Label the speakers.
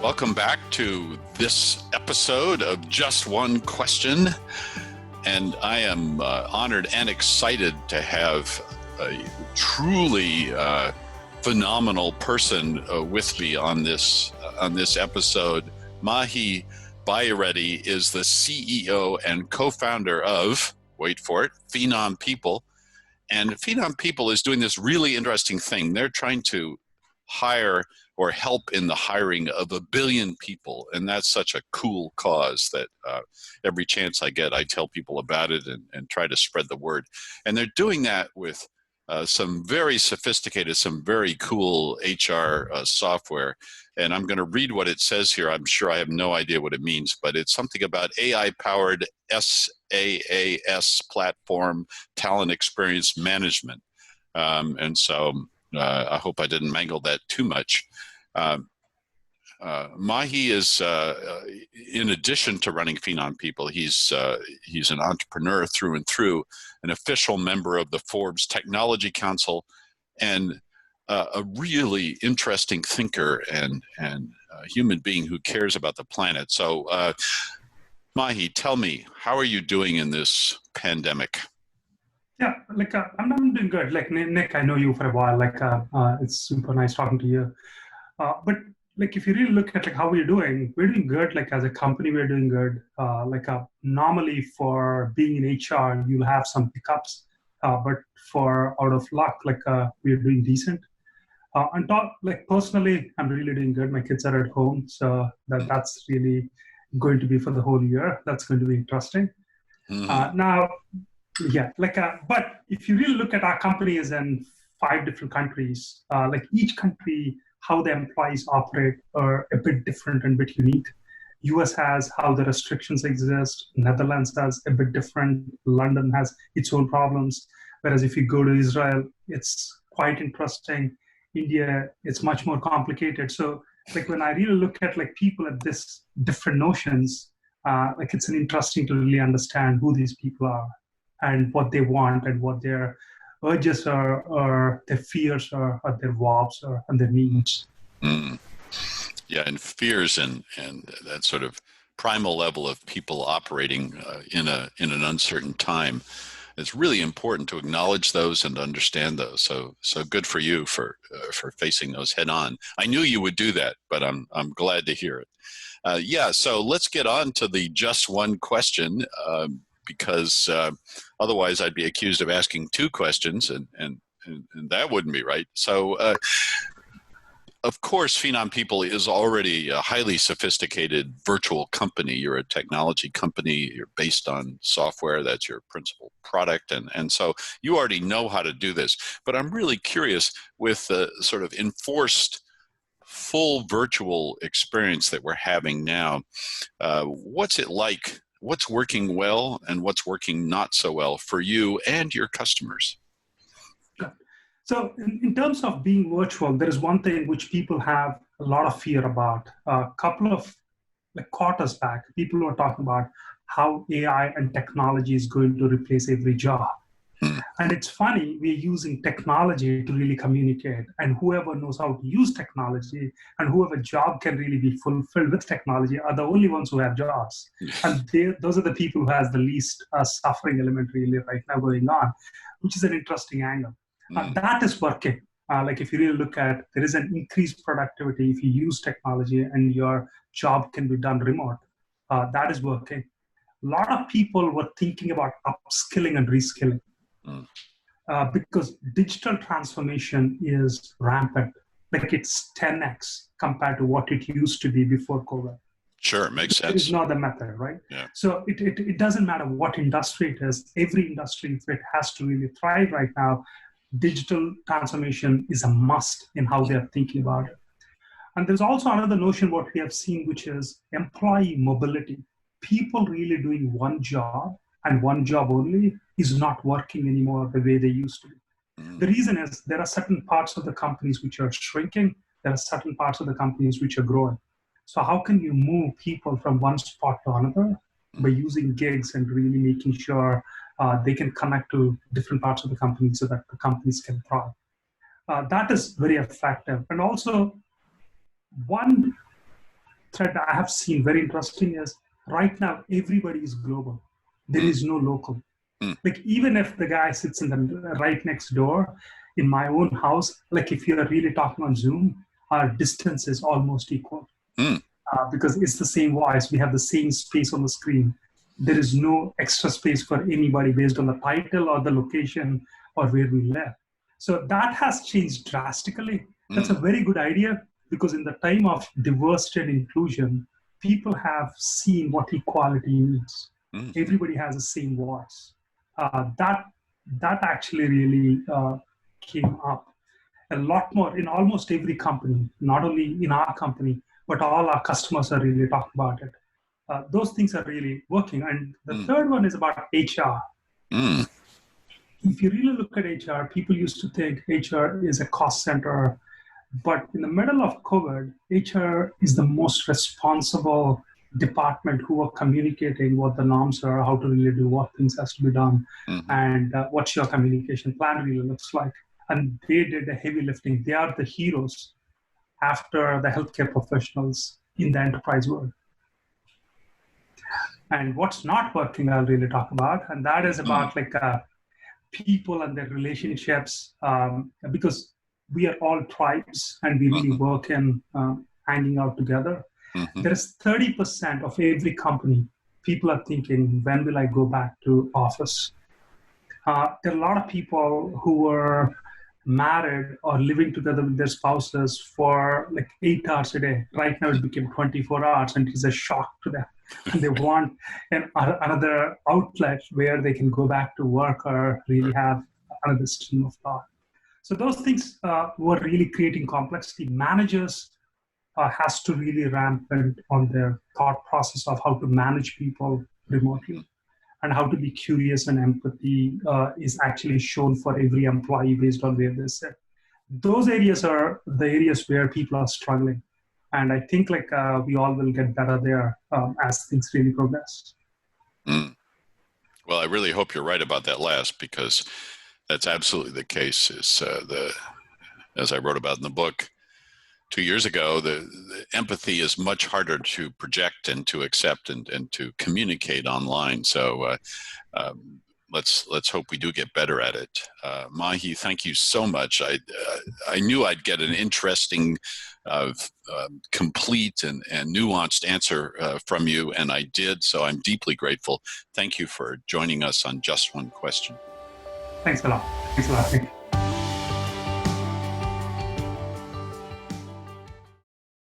Speaker 1: Welcome back to this episode of Just One Question. And I am honored and excited to have a truly phenomenal person with me on this episode. Mahe Bayireddi is the CEO and co-founder of, wait for it, Phenom People. And Phenom People is doing this really interesting thing. They're trying to hire or help in the hiring of 1 billion people. And that's such a cool cause that every chance I get, I tell people about it and try to spread the word. And they're doing that with some very sophisticated, some very cool HR software. And I'm going to read what it says here. I'm sure I have no idea what it means, but it's something about AI-powered SaaS platform, talent experience management. And so I hope I didn't mangle that too much. Mahe is, in addition to running Phenom People, he's an entrepreneur through and through, an official member of the Forbes Technology Council, and a really interesting thinker and a human being who cares about the planet. So, Mahe, tell me, how are you doing in this pandemic?
Speaker 2: Yeah, I'm doing good. Like Nick, I know you for a while. It's super nice talking to you. But if you really look at how we're doing good. Like as a company, we're doing good. Normally for being in HR, you'll have some hiccups. But for out of luck, we're doing decent. On top, personally, I'm really doing good. My kids are at home, so that's really going to be for the whole year. That's going to be interesting. Now. Yeah, but if you really look at our company is in 5 different countries, each country, how the employees operate are a bit different and a bit unique. US has how the restrictions exist. Netherlands has a bit different. London has its own problems. Whereas if you go to Israel, it's quite interesting. India, it's much more complicated. So when I really look at people at this different notions, it's an interesting to really understand who these people are and what they want and what their urges are, or their fears are, or their wants are, and their needs.
Speaker 1: Yeah, and fears and that sort of primal level of people operating in an uncertain time. It's really important to acknowledge those and understand those. So good for you for facing those head on. I knew you would do that, but I'm glad to hear it. So let's get on to the just one question. Because otherwise I'd be accused of asking 2 questions, and that wouldn't be right. So, of course, Phenom People is already a highly sophisticated virtual company. You're a technology company. You're based on software. That's your principal product. And so you already know how to do this. But I'm really curious, with the sort of enforced full virtual experience that we're having now, what's it like? What's working well and what's working not so well for you and your customers?
Speaker 2: So in terms of being virtual, there is one thing which people have a lot of fear about. A couple of quarters back, people were talking about how AI and technology is going to replace every job. And it's funny, we're using technology to really communicate, and whoever knows how to use technology and whoever job can really be fulfilled with technology are the only ones who have jobs. And those are the people who has the least suffering element really right now going on, which is an interesting angle. That is working. If you really look at, there is an increased productivity if you use technology and your job can be done remote. That is working. A lot of people were thinking about upskilling and reskilling. Because digital transformation is rampant. It's 10x compared to what it used to be before COVID.
Speaker 1: Sure, makes sense.
Speaker 2: It's not the method, right?
Speaker 1: Yeah.
Speaker 2: So it doesn't matter what industry it is. Every industry, if it has to really thrive right now, digital transformation is a must in how they're thinking about it. And there's also another notion what we have seen, which is employee mobility. People really doing one job and one job only is not working anymore the way they used to be. The reason is there are certain parts of the companies which are shrinking. There are certain parts of the companies which are growing. So how can you move people from one spot to another by using gigs and really making sure they can connect to different parts of the company so that the companies can thrive? That is very effective. And also, one thread I have seen very interesting is right now everybody is global. There is no local. Like even if the guy sits in the right next door in my own house, like if you're really talking on Zoom, our distance is almost equal because it's the same voice. We have the same space on the screen. There is no extra space for anybody based on the title or the location or where we live. So that has changed drastically. That's a very good idea because in the time of diversity and inclusion, people have seen what equality means. Everybody has the same voice. That actually really came up a lot more in almost every company, not only in our company, but all our customers are really talking about it. Those things are really working. And the third one is about HR. If you really look at HR, people used to think HR is a cost center. But in the middle of COVID, HR is the most responsible department who are communicating what the norms are, how to really do what things has to be done, and what your communication plan really looks like. And they did the heavy lifting. They are the heroes after the healthcare professionals in the enterprise world. And what's not working, I'll really talk about, and that is about like people and their relationships, because we are all tribes and we really work in hanging out together. There is 30% of every company, people are thinking, when will I go back to office? There are a lot of people who were married or living together with their spouses for like 8 hours a day. Right now it became 24 hours and it's a shock to them. And they want another outlet where they can go back to work or really have another stream of thought. So those things were really creating complexity. Managers has to really ramp on their thought process of how to manage people remotely and how to be curious, and empathy is actually shown for every employee based on where they sit. Those areas are the areas where people are struggling. And I think like we all will get better there as things really progress.
Speaker 1: Well, I really hope you're right about that last, because that's absolutely the case. Is as I wrote about in the book 2 years ago, the empathy is much harder to project and to accept and to communicate online. So let's hope we do get better at it. Mahe, thank you so much. I knew I'd get an interesting, complete and nuanced answer from you, and I did. So I'm deeply grateful. Thank you for joining us on Just One Question.
Speaker 2: Thanks a lot. Thanks a lot.